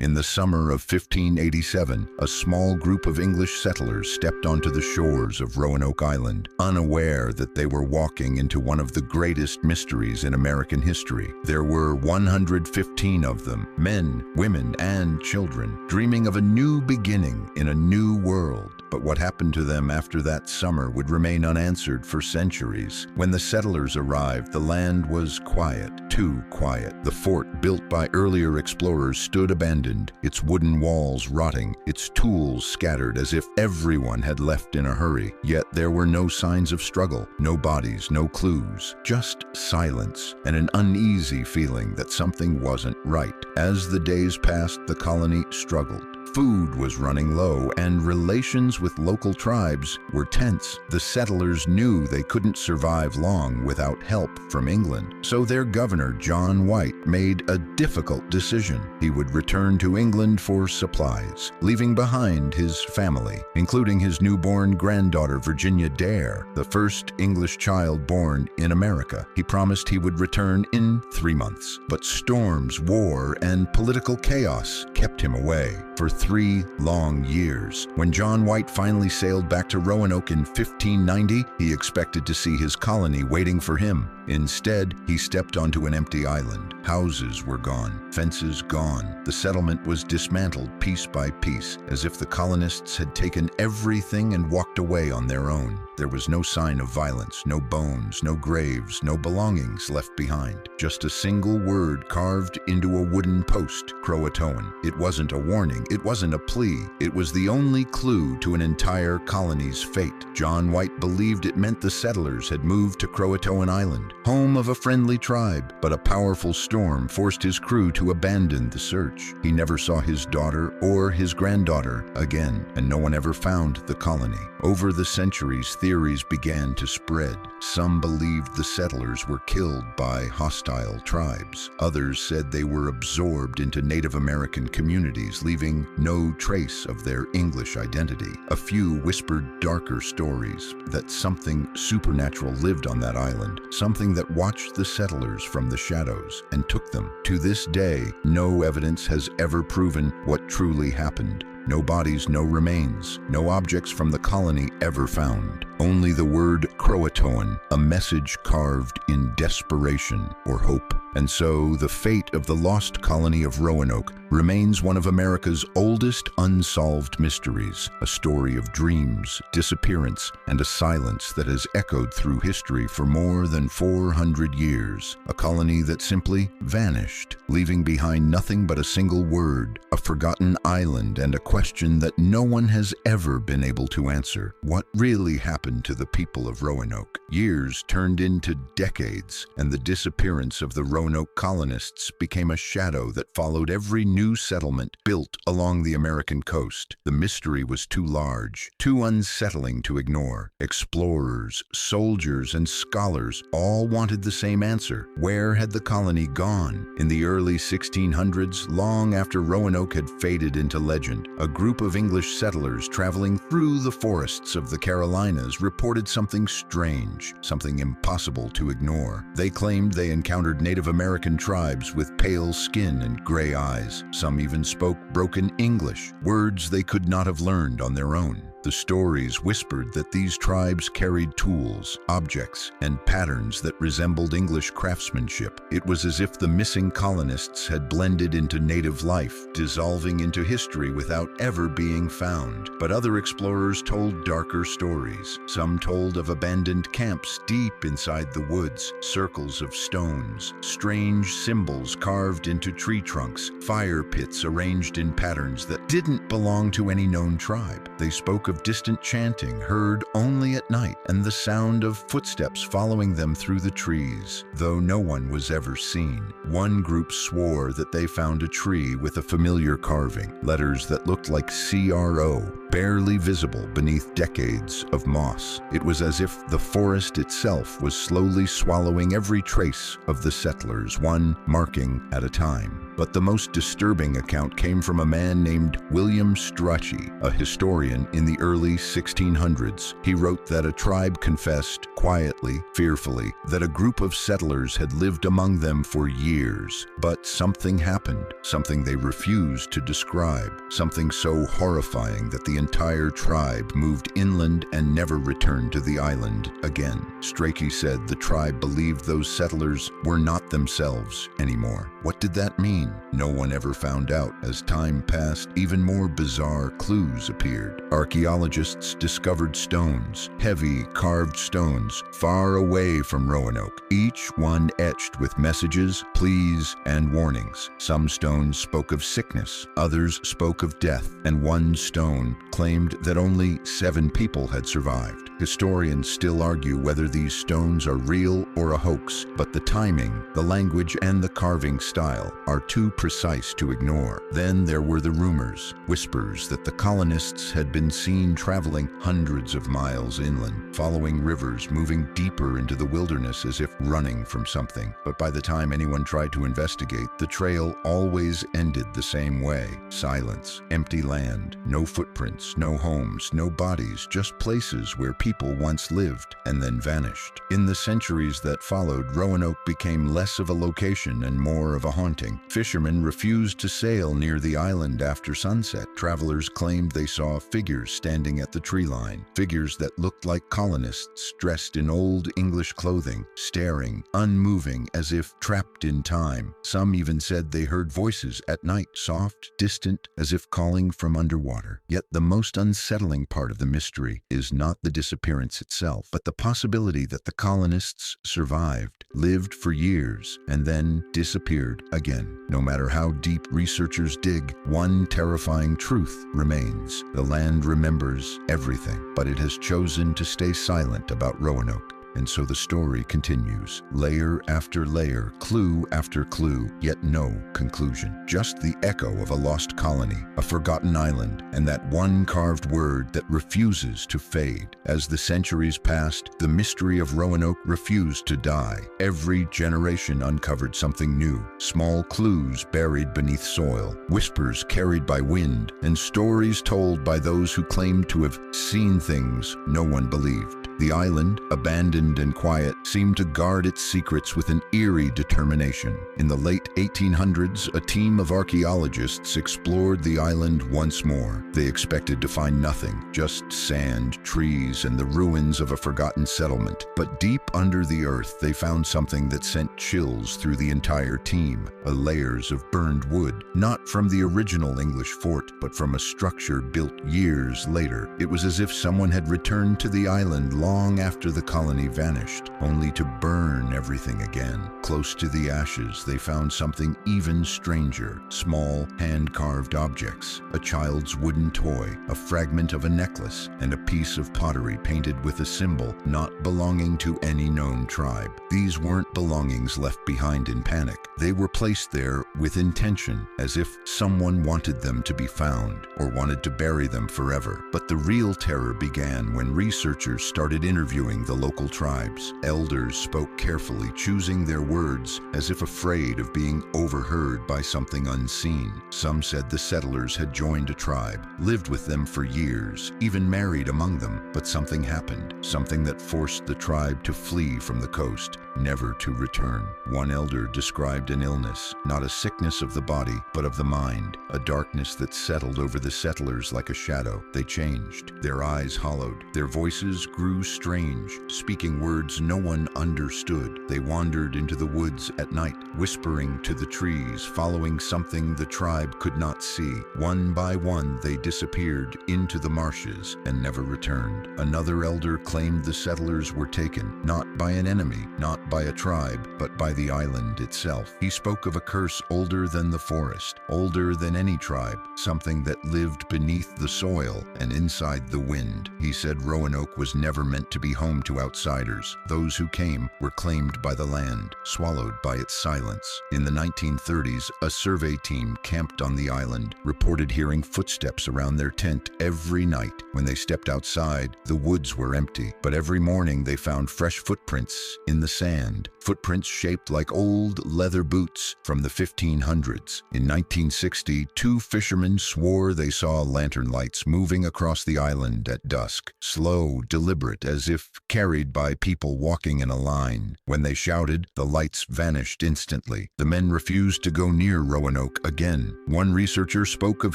In the summer of 1587, a small group of English settlers stepped onto the shores of Roanoke Island, unaware that they were walking into one of the greatest mysteries in American history. There were 115 of them, men, women, and children, dreaming of a new beginning in a new world. But what happened to them after that summer would remain unanswered for centuries. When the settlers arrived, the land was quiet, too quiet. The fort built by earlier explorers stood abandoned, its wooden walls rotting, its tools scattered as if everyone had left in a hurry. Yet there were no signs of struggle, no bodies, no clues, just silence and an uneasy feeling that something wasn't right. As the days passed, the colony struggled. Food was running low, and relations with local tribes were tense. The settlers knew they couldn't survive long without help from England. So their governor, John White, made a difficult decision. He would return to England for supplies, leaving behind his family, including his newborn granddaughter, Virginia Dare, the first English child born in America. He promised he would return in 3 months. But storms, war, and political chaos kept him away for 3 long years. When John White finally sailed back to Roanoke in 1590, he expected to see his colony waiting for him. Instead, he stepped onto an empty island. Houses were gone, fences gone. The settlement was dismantled piece by piece, as if the colonists had taken everything and walked away on their own. There was no sign of violence, no bones, no graves, no belongings left behind. Just a single word carved into a wooden post, Croatoan. It wasn't a warning, it wasn't a plea. It was the only clue to an entire colony's fate. John White believed it meant the settlers had moved to Croatoan Island, home of a friendly tribe, but a powerful storm forced his crew to abandon the search. He never saw his daughter or his granddaughter again, and no one ever found the colony. Over the centuries, theories began to spread. Some believed the settlers were killed by hostile tribes. Others said they were absorbed into Native American communities, leaving no trace of their English identity. A few whispered darker stories that something supernatural lived on that island, something that watched the settlers from the shadows and took them. To this day, no evidence has ever proven what truly happened. No bodies, no remains, no objects from the colony ever found. Only the word Croatoan, a message carved in desperation or hope. And so the fate of the lost colony of Roanoke remains one of America's oldest unsolved mysteries, a story of dreams, disappearance, and a silence that has echoed through history for more than 400 years. A colony that simply vanished, leaving behind nothing but a single word, a forgotten island, and a question that no one has ever been able to answer. What really happened to the people of Roanoke? Years turned into decades, and the disappearance of the Roanoke colonists became a shadow that followed every new settlement built along the American coast. The mystery was too large, too unsettling to ignore. Explorers, soldiers, and scholars all wanted the same answer. Where had the colony gone? In the early 1600s, long after Roanoke had faded into legend, a group of English settlers traveling through the forests of the Carolinas reported something strange, something impossible to ignore. They claimed they encountered Native American tribes with pale skin and gray eyes. Some even spoke broken English, words they could not have learned on their own. The stories whispered that these tribes carried tools, objects, and patterns that resembled English craftsmanship. It was as if the missing colonists had blended into native life, dissolving into history without ever being found. But other explorers told darker stories. Some told of abandoned camps deep inside the woods, circles of stones, strange symbols carved into tree trunks, fire pits arranged in patterns that didn't belong to any known tribe. They spoke of distant chanting heard only at night and the sound of footsteps following them through the trees, though no one was ever seen. One group swore that they found a tree with a familiar carving, letters that looked like CRO, barely visible beneath decades of moss. It was as if the forest itself was slowly swallowing every trace of the settlers, one marking at a time. But the most disturbing account came from a man named William Strachey, a historian in the early 1600s, he wrote that a tribe confessed, quietly, fearfully, that a group of settlers had lived among them for years. But something happened, something they refused to describe, something so horrifying that the entire tribe moved inland and never returned to the island again. Strachey said the tribe believed those settlers were not themselves anymore. What did that mean? No one ever found out. As time passed, even more bizarre clues appeared. Archaeologists discovered stones, heavy carved stones, far away from Roanoke, each one etched with messages, pleas, and warnings. Some stones spoke of sickness, others spoke of death, and one stone claimed that only 7 people had survived. Historians still argue whether these stones are real or a hoax, but the timing, the language, and the carving style are too precise to ignore. Then there were the rumors, whispers that the colonists had been seen traveling hundreds of miles inland, following rivers, moving deeper into the wilderness as if running from something. But by the time anyone tried to investigate, the trail always ended the same way. Silence, empty land, no footprints, no homes, no bodies, just places where people once lived and then vanished. In the centuries that followed, Roanoke became less of a location and more of a haunting. Fishermen refused to sail near the island after sunset. Travelers claimed they saw figures standing at the tree line, figures that looked like colonists dressed in old English clothing, staring, unmoving, as if trapped in time. Some even said they heard voices at night, soft, distant, as if calling from underwater. Yet the most unsettling part of the mystery is not the disappearance itself, but the possibility that the colonists survived, lived for years, and then disappeared again. No matter how deep researchers dig, one terrifying truth remains. The land remembers everything, but it has chosen to stay silent about Roanoke. And so the story continues, layer after layer, clue after clue, yet no conclusion. Just the echo of a lost colony, a forgotten island, and that one carved word that refuses to fade. As the centuries passed, the mystery of Roanoke refused to die. Every generation uncovered something new, small clues buried beneath soil, whispers carried by wind, and stories told by those who claimed to have seen things no one believed. The island, abandoned and quiet, seemed to guard its secrets with an eerie determination. In the late 1800s, a team of archaeologists explored the island once more. They expected to find nothing, just sand, trees, and the ruins of a forgotten settlement. But deep under the earth, they found something that sent chills through the entire team, layers of burned wood, not from the original English fort, but from a structure built years later. It was as if someone had returned to the island long after the colony vanished, only to burn everything again. Close to the ashes, they found something even stranger, small, hand-carved objects, a child's wooden toy, a fragment of a necklace, and a piece of pottery painted with a symbol not belonging to any known tribe. These weren't belongings left behind in panic. They were placed there with intention, as if someone wanted them to be found or wanted to bury them forever. But the real terror began when researchers started interviewing the local tribes. Elders spoke carefully, choosing their words as if afraid of being overheard by something unseen. Some said the settlers had joined a tribe, lived with them for years, even married among them. But something happened, something that forced the tribe to flee from the coast, never to return. One elder described an illness, not a sickness of the body, but of the mind, a darkness that settled over the settlers like a shadow. They changed, their eyes hollowed, their voices grew strange, speaking words no one understood. They wandered into the woods at night, whispering to the trees, following something the tribe could not see. One by one, they disappeared into the marshes and never returned. Another elder claimed the settlers were taken, not by an enemy, not by a tribe, but by the island itself. He spoke of a curse older than the forest, older than any tribe, something that lived beneath the soil and inside the wind. He said Roanoke was never meant to be home to outsiders. Those who came were claimed by the land, swallowed by its silence. In the 1930s, a survey team camped on the island reported hearing footsteps around their tent every night. When they stepped outside, the woods were empty, but every morning they found fresh footprints in the sand, footprints shaped like old leather boots from the 1500s. In 1960, two fishermen swore they saw lantern lights moving across the island at dusk, slow, deliberate, as if carried by people walking in a line. When they shouted, the lights vanished instantly. The men refused to go near Roanoke again. One researcher spoke of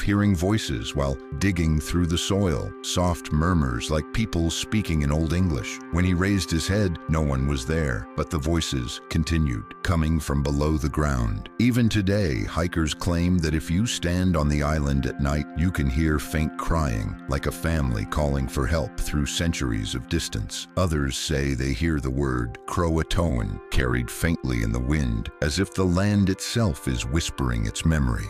hearing voices while digging through the soil, soft murmurs like people speaking in Old English. When he raised his head, no one was there, but the voices continued, coming from below the ground. Even today, hikers claim that if you stand on the island at night, you can hear faint crying, like a family calling for help through centuries of distance. Others say they hear the word Croatoan carried faintly in the wind, as if the land itself is whispering its memory.